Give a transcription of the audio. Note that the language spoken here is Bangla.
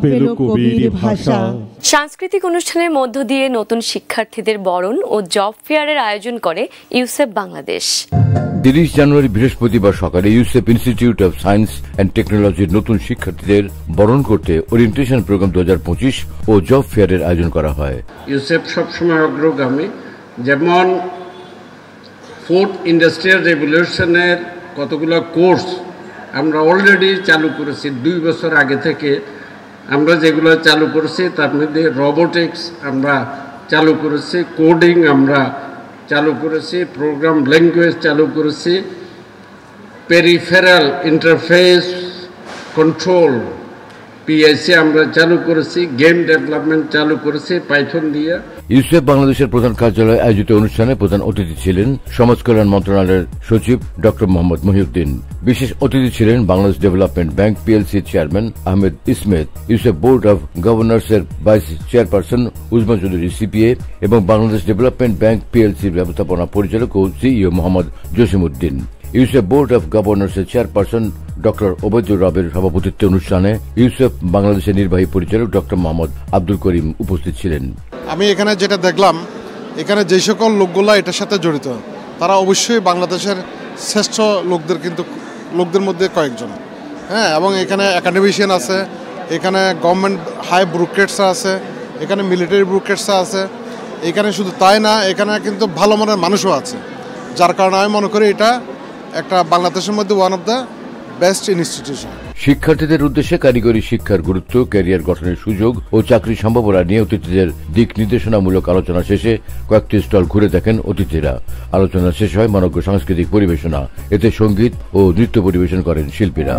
পেল কবির ভাষা। সাংস্কৃতিক অনুষ্ঠানের মধ্য দিয়ে নতুন শিক্ষার্থীদের বরণ ও জব ফেয়ারের আয়োজন করে ইউসেপ বাংলাদেশ। 30 জানুয়ারি বৃহস্পতিবার সকালে ইউসেপ ইনস্টিটিউট অব সায়েন্স অ্যান্ড টেকনোলজির নতুন শিক্ষার্থীদের বরণ করতে ওরিয়েন্টেশন প্রোগ্রাম 2025 ও জব ফেয়ারের আয়োজন করা হয়। ইউসেপ সবসময় অগ্রগামী, যেমন ফোর্থ ইন্ডাস্ট্রিয়াল রেভলিউশনের কতগুলো কোর্স আমরা অলরেডি চালু করেছি। 2 বছর আগে থেকে আমরা যেগুলো চালু করেছি তার মধ্যে রোবোটিক্স আমরা চালু করেছি, কোডিং আমরা চালু করেছি, প্রোগ্রাম ল্যাঙ্গুয়েজ চালু করেছি, পেরিফেরাল ইন্টারফেস কন্ট্রোল পিআইসি আমরা চালু করেছি, গেম ডেভেলপমেন্ট চালু করেছি পাইথন দিয়ে। ইউসেপ বাংলাদেশের প্রধান কার্যালয়ে আয়োজিত অনুষ্ঠানে প্রধান অতিথি ছিলেন সমাজ কল্যাণ মন্ত্রণালয়ের সচিব ডক্টর মোহাম্মদ মহিউদ্দিন। বিশেষ অতিথি ছিলেন Bangladesh development bank PLC chairman Ahmed Ismat, UCEP board of গভর্নর্সের vice chairperson Uzma Chowdhury CPA এবং বাংলাদেশ ডেভেলপমেন্ট ব্যাংক পিএলসির ব্যবস্থাপনা পরিচালক ও CEO Mohammad Jasimuddin. UCEP board of গভর্নর্সের চেয়ারপারসন ডক্টর ওবায়দুর রবের সভাপতিত্বে অনুষ্ঠানে ইউসেপ বাংলাদেশের নির্বাহী পরিচালক ডক্টর মোহাম্মদ আব্দুল করিম উপস্থিত ছিলেন। আমি এখানে যেটা দেখলাম, এখানে যে সকল লোকগুলা এটার সাথে জড়িত তারা অবশ্যই বাংলাদেশের শ্রেষ্ঠ লোকদের মধ্যে কয়েকজন, হ্যাঁ। এবং এখানে একাডেমিশিয়ান আছে, এখানে গভর্নমেন্ট হাই ব্যুরোক্রেটসরা আছে, এখানে মিলিটারি ব্যুরোক্রেটসরা আছে। এখানে শুধু তাই না, এখানে কিন্তু ভালো মনের মানুষও আছে, যার কারণে আমি মনে করি এটা একটা বাংলাদেশের মধ্যে one of the best institution. শিক্ষার্থীদের উদ্দেশ্যে কারিগরি শিক্ষার গুরুত্ব, ক্যারিয়ার গঠনের সুযোগ ও চাকরি সম্ভাবনা নিয়ে অতিথিদের দিক নির্দেশনামূলক আলোচনা শেষে কয়েকটি স্টল ঘুরে দেখেন অতিথিরা। আলোচনা শেষ হয় মনোজ্ঞ সাংস্কৃতিক পরিবেশনা, এতে সঙ্গীত ও নৃত্য পরিবেশন করেন শিল্পীরা।